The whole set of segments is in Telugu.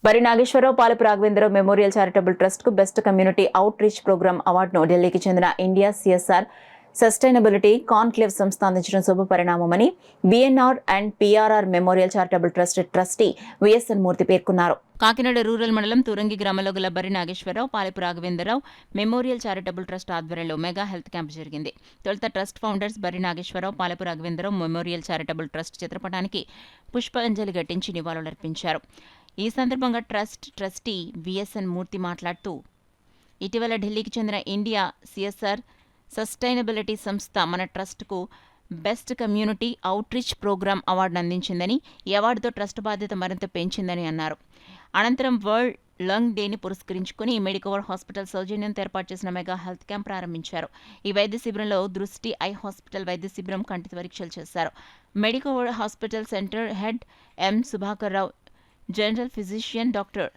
బరి Nageswara Rao Palapu Raghavendra Rao memorial charitable trust కు best community outreach programme అవార్డును ఢిల్లీకి చెందిన ఇండియా సిఎస్ఆర్ సస్టైనబిలిటీ కాన్క్లేవ్ సంస్థ అందించడం శుభ పరిణామమని BNR and PRR memorial charitable trust trustee VSN Murthy పేర్కొన్నారు. కాకినాడ రూరల్ మండలం తురంగి గ్రామంలో గల Bari Nageswara Rao Palapu Raghavendra Rao memorial charitable trust ఆధ్వర్యంలో మెగా హెల్త్ క్యాంప్ జరిగింది. తొలుత trust founders Bari Nageswara Rao Palapu Raghavendra Rao memorial charitable trust చిత్రపటానికి పుష్పాంజలి ఘటించి నివాళులర్పించారు. ఈ సందర్భంగా ట్రస్టీ విఎస్ఎన్ మూర్తి మాట్లాడుతూ, ఇటీవల ఢిల్లీకి చెందిన ఇండియా సిఎస్ఆర్ సస్టైనబిలిటీ సంస్థ మన ట్రస్ట్కు best community outreach programme అవార్డును అందించిందని, ఈ అవార్డుతో ట్రస్ట్ బాధ్యత మరింత పెంచిందని అన్నారు. అనంతరం వరల్డ్ లంగ్ డేని పురస్కరించుకుని మెడికవర్ హాస్పిటల్ సౌజన్యంతో ఏర్పాటు చేసిన మెగా హెల్త్ క్యాంప్ ప్రారంభించారు. ఈ వైద్య శిబిరంలో దృష్టి ఐ హాస్పిటల్ వైద్య శిబిరం కంటి పరీక్షలు చేశారు. Medicover hospital centre head M Subhakar Rao, general physician doctor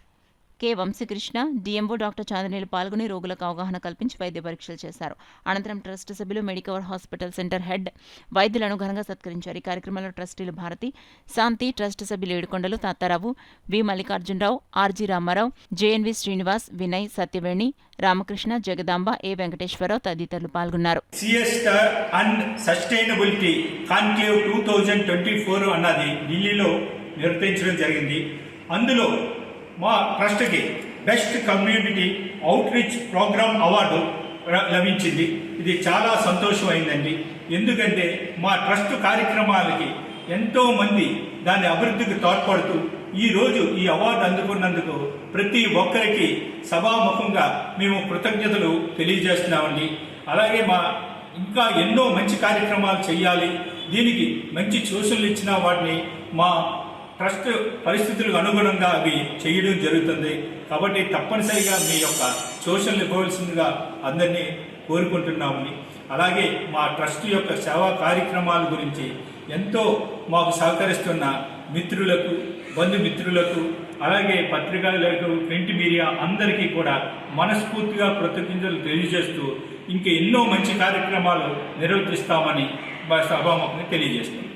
K Vamsi Krishna, DMO doctor చాందనీలు పాల్గొని రోగులకు అవగాహన కల్పించి వైద్య పరీక్షలు చేశారు. అనంతరం ట్రస్ట్ సభ్యులు మెడికవర్ హాస్పిటల్ సెంటర్ హెడ్ వైద్యులను ఘనంగా సత్కరించారు. ఈ కార్యక్రమంలో ట్రస్టీలు భారతి, శాంతి, ట్రస్ట్ సభ్యులు ఏడుకొండలు, తాతారావు, వి మల్లికార్జునరావు, ఆర్జీ రామారావు, జేఎన్వి శ్రీనివాస్, వినయ్, సత్యవేణి, రామకృష్ణ, జగదాంబ, ఏ వెంకటేశ్వరరావు తదితరులు పాల్గొన్నారు. సిఎస్ఆర్ అండ్ సస్టైనబిలిటీ కాన్క్లేవ్ 2024 అన్నది ఢిల్లీలో నిర్వహించడం జరిగింది. అందులో మా ట్రస్ట్కి best community outreach programme award లభించింది. ఇది చాలా సంతోషమైందండి. ఎందుకంటే మా ట్రస్ట్ కార్యక్రమాలకి ఎంతోమంది దాని అభివృద్ధికి తోడ్పడుతూ ఈరోజు ఈ అవార్డు అందుకున్నందుకు ప్రతి ఒక్కరికి సభాముఖంగా మేము కృతజ్ఞతలు తెలియజేస్తున్నామండి. అలాగే ఇంకా ఎన్నో మంచి కార్యక్రమాలు చేయాలి, దీనికి మంచి సూచనలు ఇచ్చిన వాటిని మా ట్రస్ట్ పరిస్థితులకు అనుగుణంగా అవి చేయడం జరుగుతుంది. కాబట్టి తప్పనిసరిగా మీ యొక్క సూచనలు ఇవ్వవలసిందిగా అందరినీ కోరుకుంటున్నామని, అలాగే మా ట్రస్ట్ యొక్క సేవా కార్యక్రమాల గురించి ఎంతో మాకు సహకరిస్తున్న మిత్రులకు, బంధుమిత్రులకు, అలాగే పత్రికలకు, ప్రింట్ మీడియా అందరికీ కూడా మనస్ఫూర్తిగా కృతజ్ఞతలు తెలియజేస్తూ ఇంకా ఎన్నో మంచి కార్యక్రమాలు నిర్వర్తిస్తామని సభాముఖంగా తెలియజేస్తున్నాం.